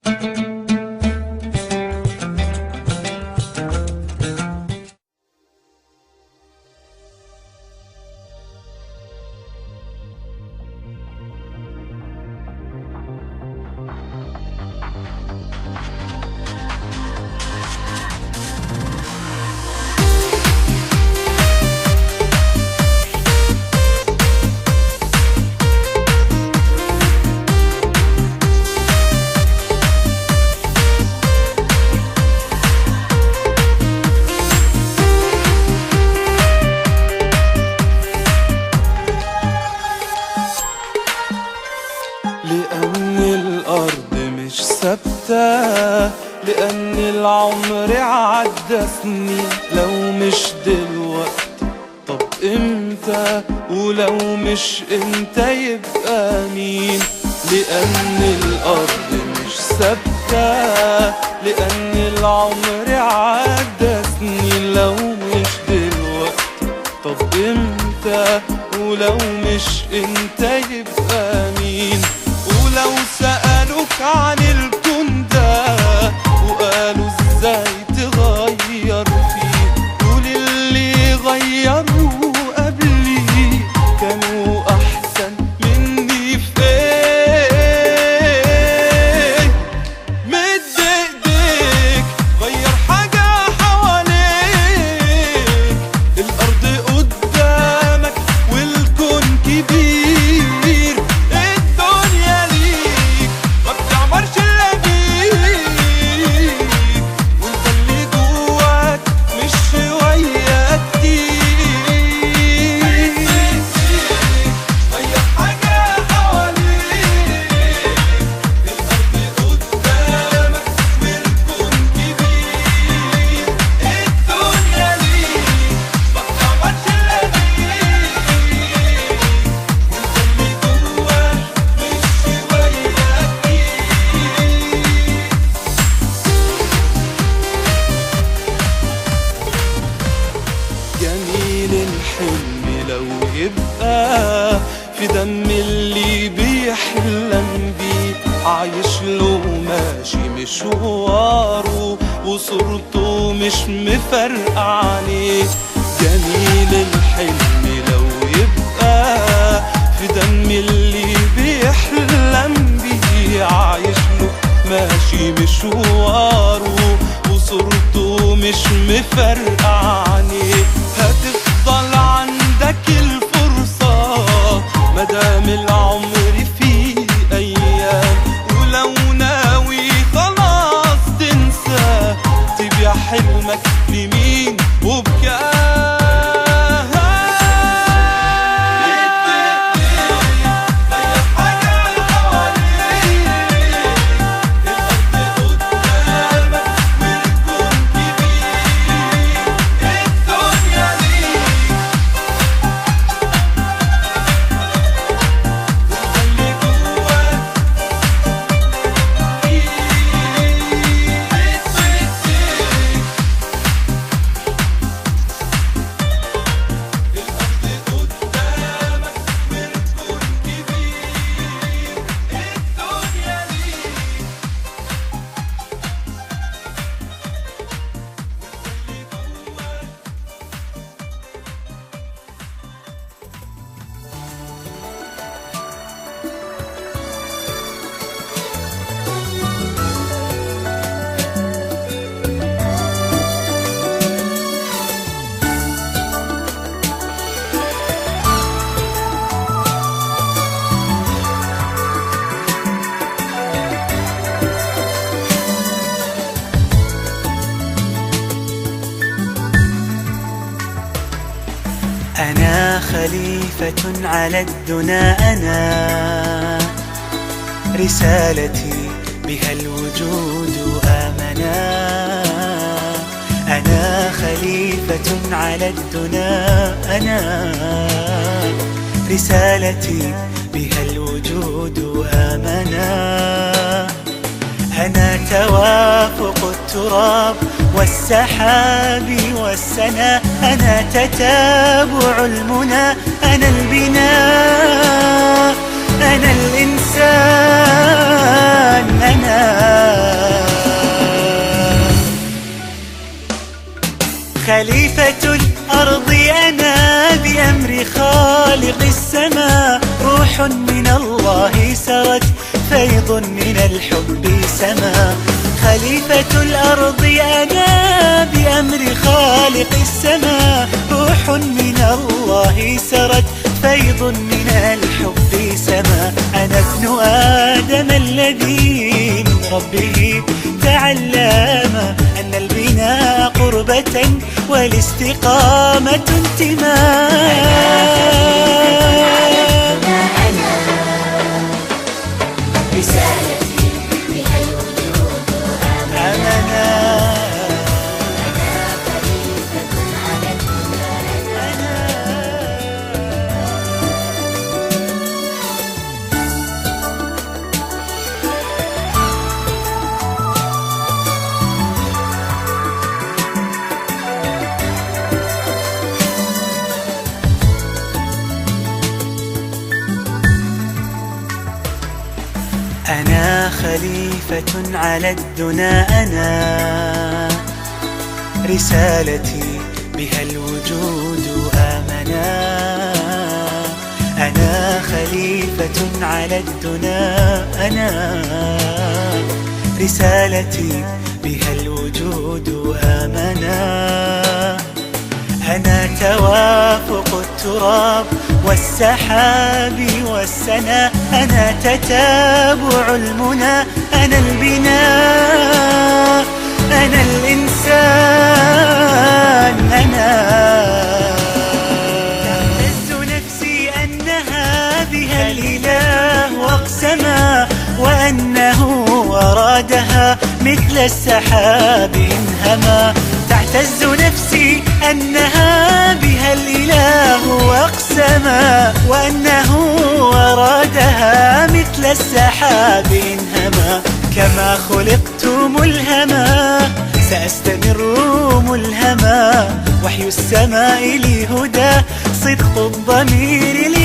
لأن الأرض مش ثابتة، لأن العمر عدى سنين. لو مش دلوقتي طب امتى؟ ولو مش امتى يبقى مين؟ لأن الأرض مش ثابتة، لأن العمر عدى سنين. لو مش دلوقتي طب امتى؟ ولو مش امتى يبقى مين؟ ولو سألوك عن الكون ده وقالوا ازاي تغير فيه، قول اللي غيروا قبلي كانوا احسن مني في ايه. مد ايديك غير حاجة حواليك، الارض قدامك والكون كبير. الدنيا ليك ما بتعمرش الا بيك، وانت اللي جواك مش شوية كتير. غير حاجة حواليك، الارض قدامك والكون كبير. الدنيا ليك ما بتعمرش الا بيك، وانت اللي جواك مش شوية كتير. جميل الحلم لو يبقى في دم اللي بيحلم بيه، عايش له ماشي مشواره وصورته مش مفرقة عليه. جميل الحلم لو يبقى في دم اللي بيحلم بيه، عايش له ماشي مشواره وصورته مش مفرقة عنيه. هتفضل عندك الفرصة مدام العمر فيه أيام، ولو ناوي خلاص تنسى تبيع حلمك لمين وبكام. أنا خليفة على الدنا، أنا رسالتي بها الوجود آمنا. أنا خليفة على الدنا، أنا رسالتي بها الوجود آمنا. أنا توافق التراب والسحاب والسنا، أنا تتابع المنى، أنا البناء، أنا الإنسان، أنا خليفة الأرض أنا بأمر خالق السماء، روح من الله سرت فيض من الحب سما. خليفة الأرض أنا بأمر خالق السماء، روح من الله سرت فيض من الحب سما. أنا ابن آدم الذي من ربه تعلم أن البناء قربة والاستقامة انتماء. رسالتي بها الوجود آمنا، أنا خليفة على أنا خليفة على الدنا، أنا رسالتي بها الوجود آمنا. أنا خليفة على الدنا، أنا رسالتي بها الوجود آمنا. أنا توافق التراب والسحاب والسنا، أنا تتابع المنى، أنا البناء، أنا الإنسان، أنا تعتز نفسي أنها بها الإله أقسما، وأنه أرادها مثل السحاب انهما. تعتز نفسي أنها بها الإله أقسما، وأنه أرادها مثل السحاب انهما. كما خلقت ملهما سأستمر ملهما، وحي السماء لي هدى، صدق الضمير لي